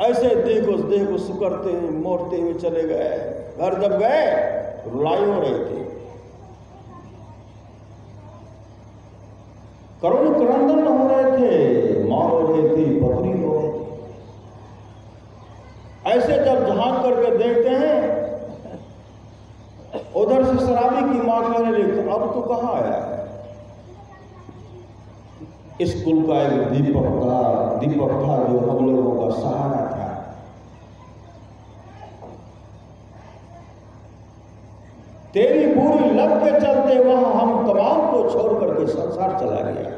ऐसे देह को सुकड़ते हैं, मोड़ते हुए चले गए। घर जब गए, रुलाई हो रही थी, करुण क्रंदन हो रहे थे, मां हो रही थी, पत्नी हो रही थी। ऐसे जब झांक करके देखते हैं, उधर से शराबी की मां कहने लगी, अब तो कहाँ आया है? इस कुल का एक दीपक था जो हम लोगों का सहारा था। तेरी बुरी लत के चलते वहां हम तमाम को छोड़ करके संसार चला गया।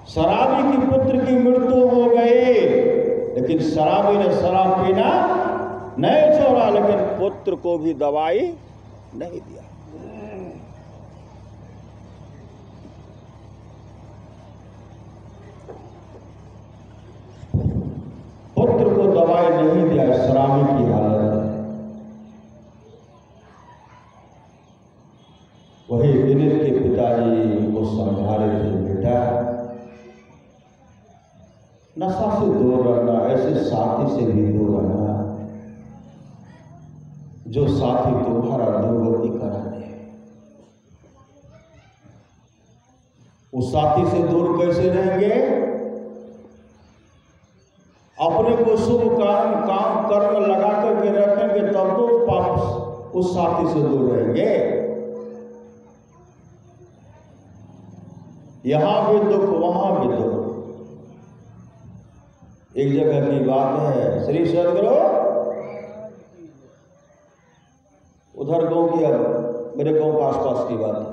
शराबी की पुत्र की मृत्यु हो गई, लेकिन शराबी ने शराब पीना नहीं छोड़ा, लेकिन पुत्र को भी दवाई नहीं दिया। पुत्र को दवाई नहीं दिया, शराबी की हालत है। वही विनीत के पिताजी उनको समझा रहे थे, बेटा नशा से दूर रहना, ऐसे साथी से भी दूर रहना जो साथी तुम्हारा दुर्गति करा दे। उस साथी से दूर कैसे रहेंगे? अपने को शुभ काम कर्म लगा करके रखेंगे, तब तो पाप उस साथी से दूर रहेंगे। यहां भी दुख, वहां भी दुख। एक जगह की बात है, श्री सदगुरु उधर गांव की, अब मेरे गांव के आसपास की बात है,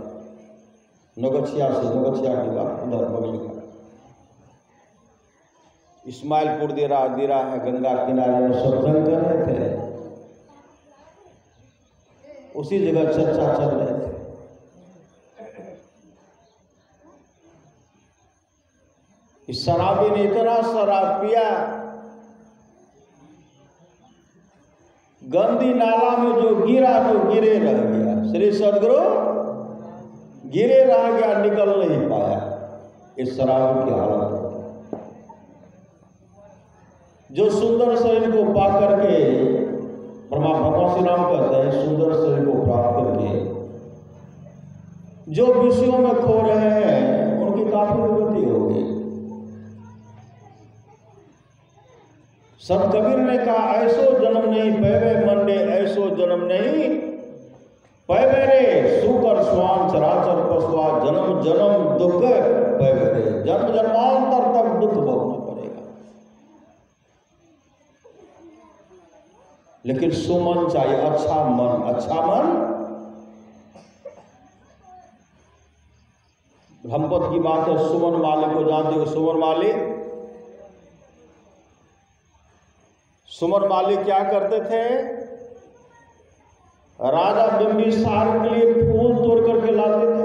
नौगछिया की बात, उधर बगल का इस्माइलपुर दिरा है, गंगा किनारे में सत्संग कर रहे थे। उसी जगह चर्चा चल रहे थे। इस शराबी ने इतना शराब पिया, गंदी नाला में जो गिरा तो गिरे रह गया। श्री सदगुरु गिरे रह गया, निकल नहीं पाया। इस शराबी की हालत है। जो सुंदर शरीर को पा करके, भगवान श्री राम कहते हैं, सुंदर शरीर को प्राप्त करके जो विषयों में खो रहे हैं, उनकी काफी दुर्गति हो गई। संत कबीर ने कहा, ऐसो जन्म नहीं पैवे मंडे, ऐसो जन्म नहीं पैवे रे, सुकर स्वान चराचर पशुआ, जन्म जन्म दुख पैवे रे। जन्म जन्मांतर तक दुख भोगना पड़ेगा, लेकिन सुमन चाहिए, अच्छा मन। अच्छा मन ब्रह्मपद की बात है। सुमन वाले को जानते हो? सुमन वाले क्या करते थे? राजा बिंबिसार के लिए फूल तोड़ करके लाते थे,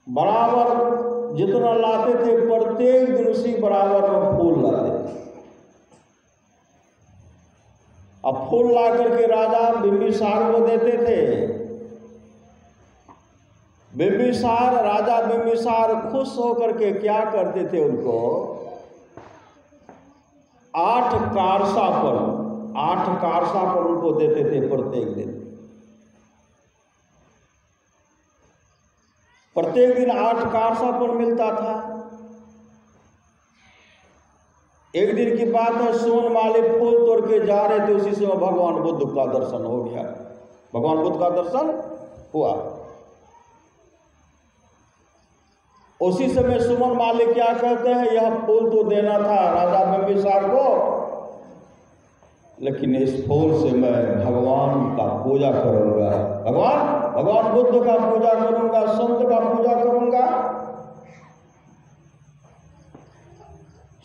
बराबर जितना लाते थे, प्रत्येक दिन उसी बराबर में फूल लाते थे। अब फूल ला करके राजा बिंबिसार को देते थे। राजा बिंबिसार खुश होकर के क्या करते थे? उनको 8 कारसा पर उनको देते थे प्रत्येक दिन। प्रत्येक दिन 8 कारसा पर मिलता था। एक दिन की बात है, सोन माली फूल तोड़ के जा रहे थे, उसी समय भगवान बुद्ध का दर्शन हो गया। भगवान बुद्ध का दर्शन हुआ। उसी समय सुमन माली क्या कहते हैं, यह फूल तो देना था राजा बिंबिसार को, लेकिन इस फूल से मैं भगवान का पूजा करूंगा। भगवान बुद्ध का पूजा करूंगा, संत का पूजा करूंगा।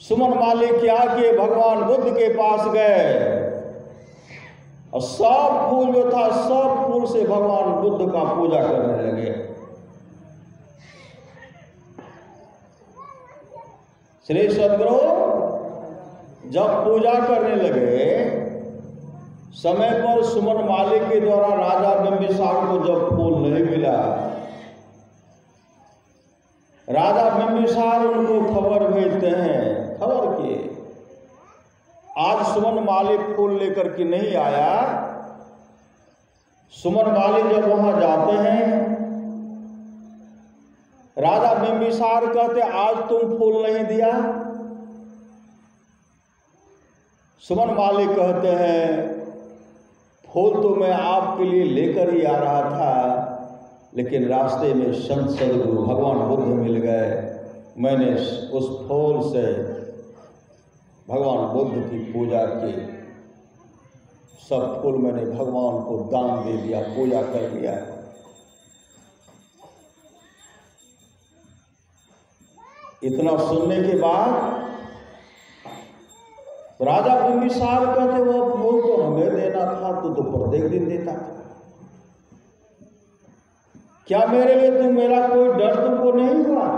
सुमन मालिक क्या किए, भगवान बुद्ध के पास गए और सब फूल जो था सब फूल से भगवान बुद्ध का पूजा करने लगे। श्री सद्गुरु जब पूजा करने लगे, समय पर सुमन मालिक के द्वारा राजा बिंबिसार को जब फूल नहीं मिला, राजा बिंबिसार उनको खबर भेजते हैं, खबर किए आज सुमन मालिक फूल लेकर के नहीं आया। सुमन मालिक जब वहां जाते हैं, राजा बिंबिसार कहते आज तुम फूल नहीं दिया। सुमन मालिक कहते हैं फूल तो मैं आपके लिए लेकर ही आ रहा था, लेकिन रास्ते में संत सद्गुरु भगवान बुद्ध मिल गए। मैंने उस फूल से भगवान बुद्ध की पूजा की, सब फूल मैंने भगवान को दान दे दिया, पूजा कर लिया। इतना सुनने के बाद राजा बिंबिसार कहते वो फूल तो हमें देना था, तो प्रत्येक दिन देता था, क्या मेरे लिए तुम, मेरा कोई डर तुमको नहीं हुआ?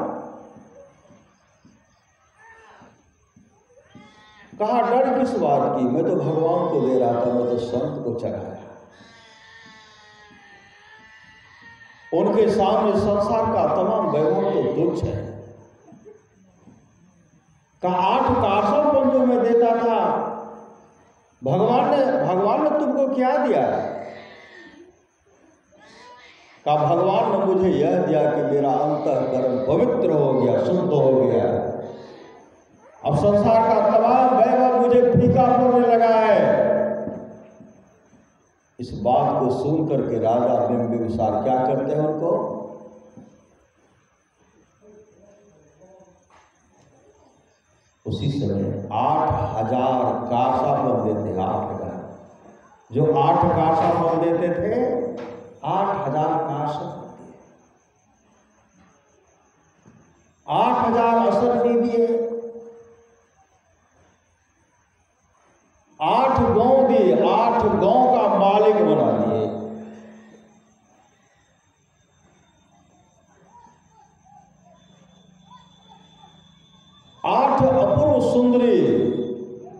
कहा डर किस बात की, मैं तो भगवान को दे रहा था, मैं तो संत को चढ़ाया। उनके सामने संसार का तमाम वैभव तो तुच्छ है। कहा 8 कासों जो मैं देता था, भगवान ने तुमको क्या दिया? कहा भगवान ने मुझे यह दिया कि मेरा अंतःकरण पवित्र हो गया, शुद्ध हो गया। अब संसार का तमाम वैभव मुझे फीका पड़ने लगा है। इस बात को सुन करके राजा बिंबिसार क्या करते हैं, उनको उसी समय 8000 कासा बन देते, 8000 जो 8 कासा बन देते थे, 8000 कासा, 8000 असर नहीं दिए, 8 गांव दिए, 8 गांव का मालिक बना दिए। अपूर्व सुंदरी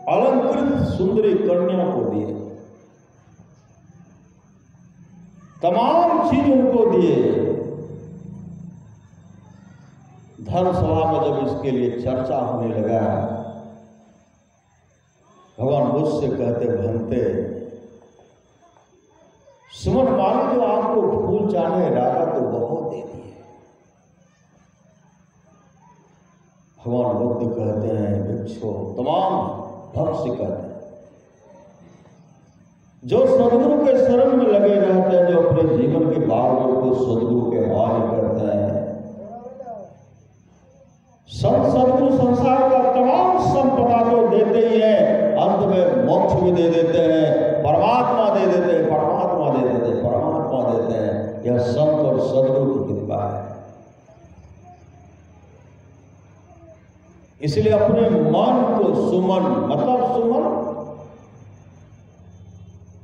अलंकृत सुंदरी कन्या को दिए, तमाम चीज उनको दिए। धर्मसभा में जब इसके लिए चर्चा होने लगा, भगवान बुद्ध से कहते भंते, सुमन मालिक जो आपको फूल चाहे राजा तो बहुत दे दिए। भगवान बुद्ध कहते हैं भिक्षु, तमाम भक्त से कहते हैं जो सदगुरु के शरण में लगे रहते हैं, जो अपने जीवन के बार को सदगुरु के हवाले करते हैं, सदगुरु संसार का तमाम संपदा तो देते ही हैं, अंत में मोक्ष भी दे देते हैं, परमात्मा दे देते हैं, परमात्मा दे देते हैं, परमात्मा देते हैं। यह संत और सदगुरु की कृपा है। इसलिए अपने मन को सुमन, मतलब सुमन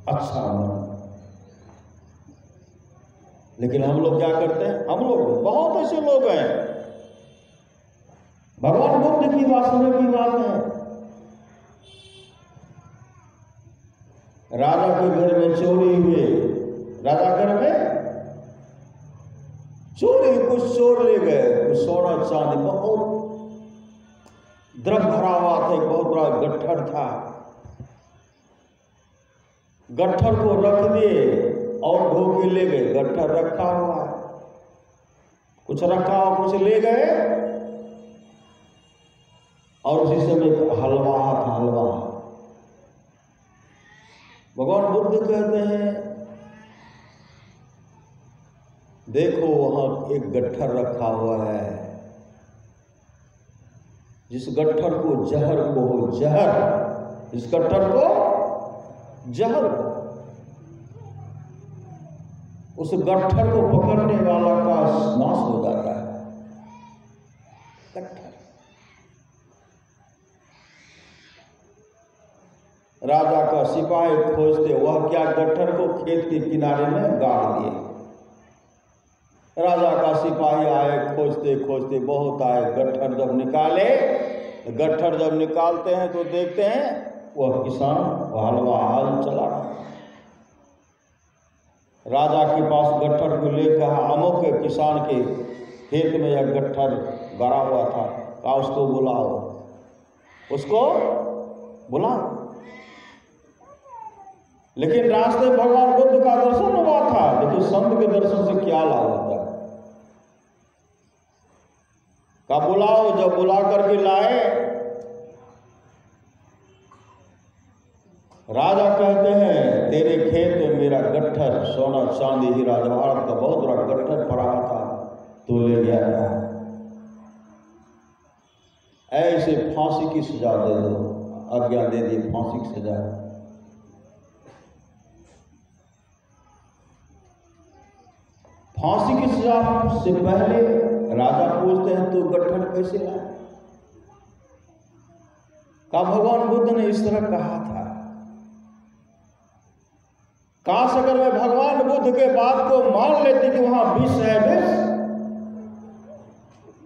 अच्छा मन। लेकिन हम लोग क्या करते हैं, हम लोग बहुत ऐसे लोग हैं, भगवान बुद्ध की वासना की बात है, राजा के घर में चोरी हुई, राजा घर में चोरी, कुछ चोर ले गए, कुछ सोना चांदी, बहुत द्रव्य भरा हुआ था, एक बहुत बड़ा गट्ठर था, गट्ठर को रख दिए और ढो के ले गए। गट्ठर रखा हुआ है, कुछ रखा हुआ, कुछ ले गए, और उसी समय हलवा था, हलवा। भगवान बुद्ध कहते हैं देखो वहां एक गट्ठर रखा हुआ है, जिस गट्ठर को जहर को, जहर, इस गट्ठर को जहर को, उस गट्ठर को पकड़ने वाला का नाश हो जाता है। गट्ठर राजा का सिपाही खोजते, वह क्या गट्ठर को खेत के किनारे में गाड़ दिए। राजा का सिपाही आए, खोजते खोजते बहुत आए, गट्ठर जब निकाले, गट्ठर जब निकालते हैं तो देखते हैं वह किसान हलवा हल चला। राजा के पास गट्ठर को लेकर अमुक के किसान के खेत में यह गट्ठर गड़ा हुआ था, कहा उसको बुलाओ, उसको बुलाओ। लेकिन रास्ते भगवान बुद्ध का दर्शन हुआ था, लेकिन संत के दर्शन से क्या लाभ होता है। का बुलाओ, जब बुला करके लाए, राजा कहते हैं तेरे खेत में मेरा गट्ठर सोना चांदी हीरा जवाहरात का बहुत बड़ा गट्ठर पड़ा था, तो ले गया। ऐसे फांसी की सजा दे दो, आज्ञा दे दी फांसी की सजा। फांसी की सजा से पहले राजा पूछते हैं तो गट्ठर कैसे लाया। का भगवान बुद्ध ने इस तरह कहा था। काश अगर मैं भगवान बुद्ध के बात को मान लेती कि वहां विष है विष,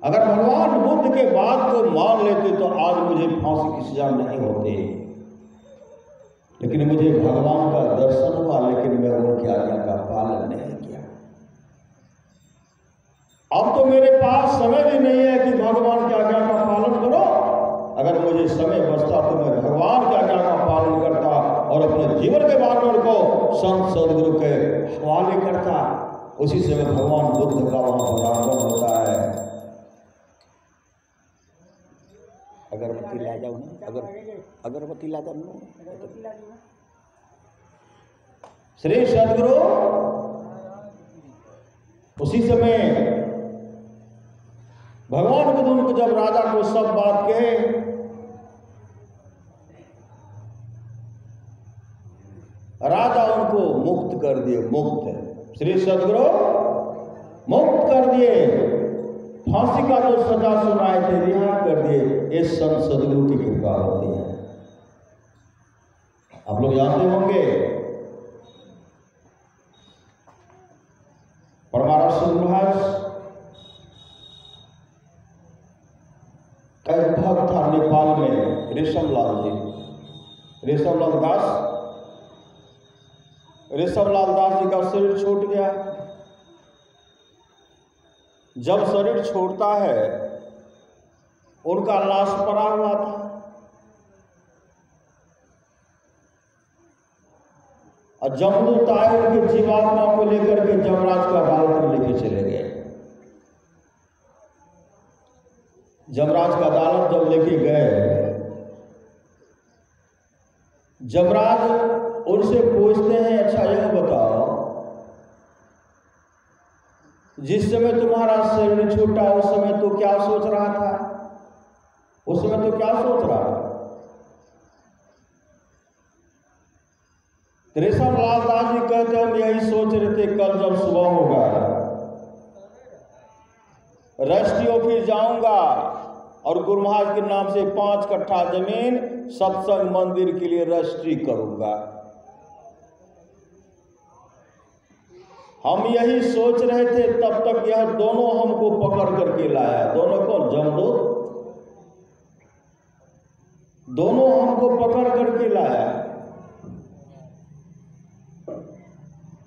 अगर भगवान बुद्ध के बात को मान लेते तो आज मुझे फांसी की सजा नहीं होती। लेकिन मुझे भगवान का दर्शन हुआ, लेकिन मैं उनकी आज्ञा का पालन नहीं किया। अब तो मेरे पास समय भी नहीं है कि भगवान की आज्ञा का पालन करो। अगर मुझे समय बचता तो मैं भगवान की आज्ञा का पालन करता और अपने जीवन के मार्ग को संत सदगुरु के हवाले करता। उसी से भगवान बुद्ध का वहां पराक्रम होता है। अगरबत्ती ला जाओ ना, अगरबत्ती ला जाओ ना। श्री सदगुरु उसी समय भगवान बुद्ध उनको जब राजा को सब बात कहे, राजा उनको मुक्त कर दिए। मुक्त श्री सदगुरु मुक्त कर दिए, फांसी का जो सजा सुनाए थे रिहा कर दिए। इस संत सदगुरु की कृपा होती है। आप लोग जानते होंगे परमाराश्र महाराज का एक भक्त था नेपाल में, ऋषभलाल जी, ऋषभलाल दास जी का शरीर छूट गया। जब शरीर छोड़ता है, उनका लाश पड़ा हुआ था। और जमदूत आए, उनके जीवात्मा को लेकर के जमराज का अदालत में लेके चले गए। जमराज का अदालत जब लेके गए, जमराज उनसे पूछते हैं, अच्छा यह बताओ, जिस समय तुम्हारा शरीर छूटा उस समय तो क्या सोच रहा था? उस समय तो क्या सोच रहा था? ऋषभलाल दास जी कहते हैं, हम यही सोच रहे थे कल जब सुबह होगा रजिस्ट्री ऑफिस जाऊंगा और गुरु महाराज के नाम से 5 कट्ठा जमीन सत्संग मंदिर के लिए रजिस्ट्री करूंगा। हम यही सोच रहे थे, तब तक यह दोनों हमको पकड़ करके लाया। दोनों कौन? जमदूत दोनों हमको पकड़ करके लाया।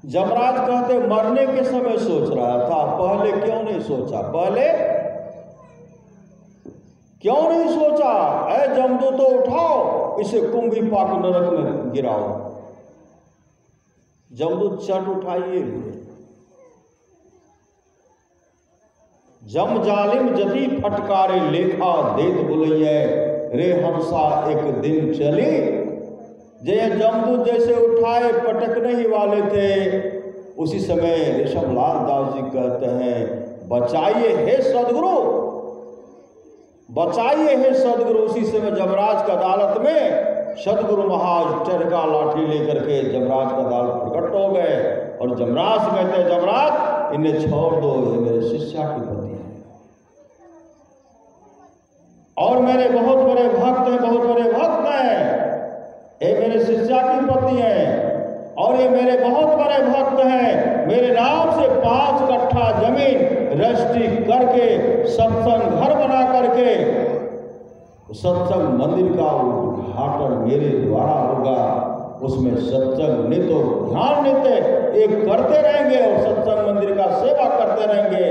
जमराज कहते मरने के समय सोच रहा था, पहले क्यों नहीं सोचा? पहले क्यों नहीं सोचा? ऐ जमदूतो उठाओ, इसे कुंभी पाक नरक में गिराओ। जमदूत चट उठाइए। जम जालिम जति फटकारे लेखा देत बुलैये, रे हंसा एक दिन चली। जय जमदूत जैसे उठाए पटकने ही वाले थे, उसी समय ऋषभलाल दास जी कहते हैं, बचाइए हे सदगुरु, बचाइए हे सदगुरु। उसी समय जमराज का अदालत में सदगुरु महाराज चरका लाठी लेकर के जमराज का अदालत प्रकट हो गए। और जमराज कहते हैं, जमराज इन्हें छोड़ दो, ये मेरे शिष्या की पत्नी है और मेरे बहुत बड़े भक्त हैं, बहुत बड़े भक्त हैं। ये मेरे शिष्या की पत्नी है और ये मेरे बहुत बड़े भक्त हैं। मेरे नाम से 5 कट्ठा जमीन रजिस्ट्री करके सत्संग घर बना करके सत्संग मंदिर का उद्घाटन मेरे द्वारा होगा। उसमें सत्संग नित्य और ध्यान नित्य एक करते रहेंगे और सत्संग मंदिर का सेवा करते रहेंगे।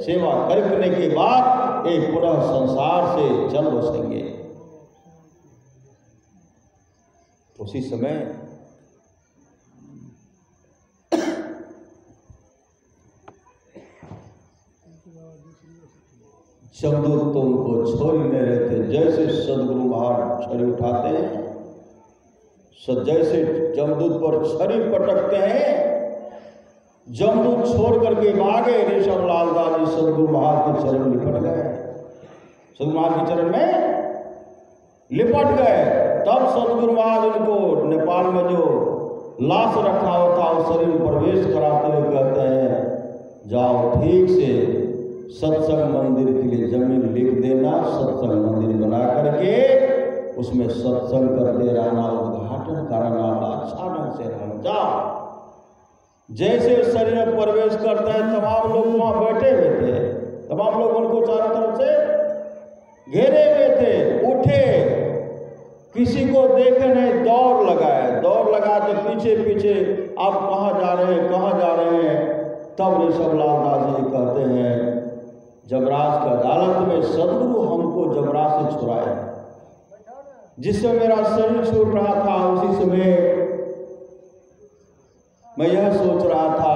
सेवा करने के बाद एक पुनः संसार से चल बसेंगे। उसी समय जमदूत तो उनको छोड़ ही नहीं रहते। जैसे सदगुरु महाराज छड़ी उठाते हैं, जैसे जमदूत पर छड़ी पटकते हैं, जमदूत छोड़ करके भागे। ऋषभ लाल दास जी सदगुरु महाराज के चरण लिपट गए, सदगुरु महाराज के चरण में लिपट गए। तब सदगुरु महाराज उनको नेपाल में जो लाश रखा होता उस शरीर में प्रवेश कराते हुए कहते हैं, जाओ ठीक से सत्संग मंदिर के लिए जमीन लिख देना, सत्संग मंदिर बना करके उसमें सत्संग करते रहना, उद्घाटन करना, अच्छा ढंग से रहना। जाओ। जैसे शरीर में प्रवेश करते हैं तमाम लोग वहां बैठे हुए थे, तमाम लोग उनको चारों तरफ से घेरे हुए थे। उठे, किसी को देखे नहीं, दौड़ लगाए, दौड़ लगाते पीछे पीछे, आप कहाँ जा रहे हैं, कहाँ जा रहे हैं। तब ऋषभ लाल दास जी कहते हैं, जमराज की अदालत में सदगुरु हमको जमराज से छुड़ाए। जिस समय मेरा शरीर छूट रहा था उसी समय मैं यह सोच रहा था,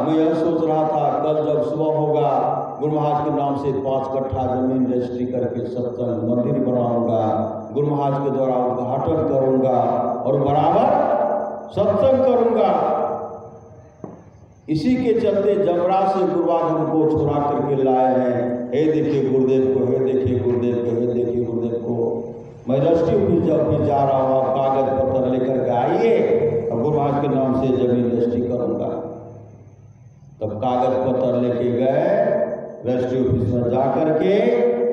मैं यह सोच रहा था कल जब सुबह होगा गुरु महाराज के नाम से 5 कट्ठा जमीन रजिस्ट्री करके सत्संग मंदिर बनाऊंगा, गुरु महाराज के द्वारा उद्घाटन करूंगा और बराबर सत्संग करूंगा। इसी के चलते जमराज से गुरुवार उनको छुड़ा करके लाए हैं। हे देखिए गुरुदेव को, हे देखिए गुरुदेव को, हे देखिए गुरुदेव को। मैं रजिस्ट्री ऑफिस जा रहा हूँ, आप कागज पत्र लेकर के आइए और गुरु महाराज के नाम से जमीन रजिस्ट्री करूंगा। तब कागज पत्र लेके गए, रजिस्ट्री ऑफिस में जा करके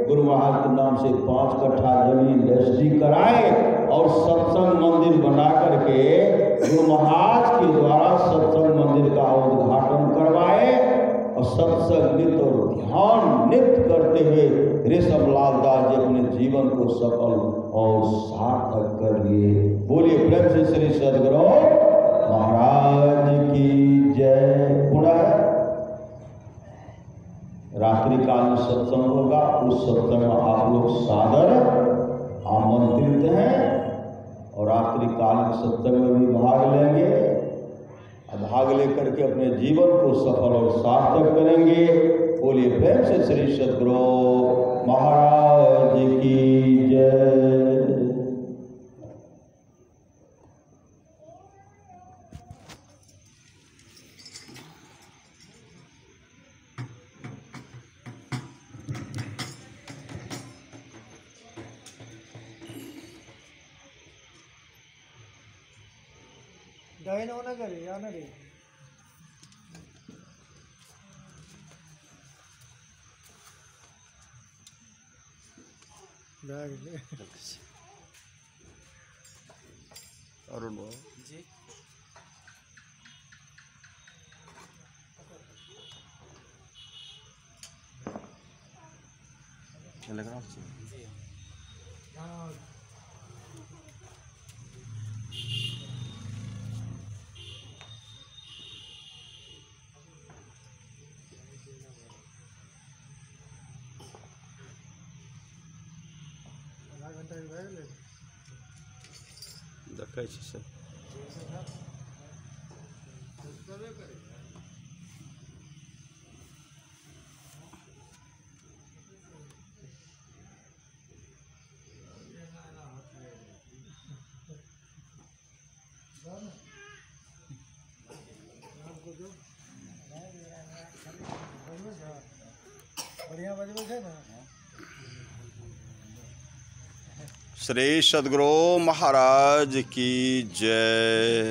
गुरु महाराज के नाम से 5 कट्ठा जमीन रजिस्ट्री कराए और सत्संग मंदिर बना करके गुरु महाराज के द्वारा सत्संग मंदिर का उद्घाटन करवाए और सत्संग नित्य और ध्यान नित्य करते हुए ऋषभ लाल दास जी अपने जीवन को सफल और सार्थक कर लिए। बोलिए प्रेम से श्री सदगुरु महाराज की जय। पुनः रात्रि काल में सत्संग होगा, उस सत्संग में आप लोग सादर आमंत्रित हैं और रात्रि काल में सत्संग में भी भाग लेंगे। भाग लेकर के अपने जीवन को सफल और सार्थक करेंगे। बोलिए प्रेम से श्री सदगुरु महाराज की जय। डायन होना करे या ना रे अरुण जी लग रहा है। देखै छी सब बढ़िया बजबे छे ना। श्री सदगुरु महाराज की जय।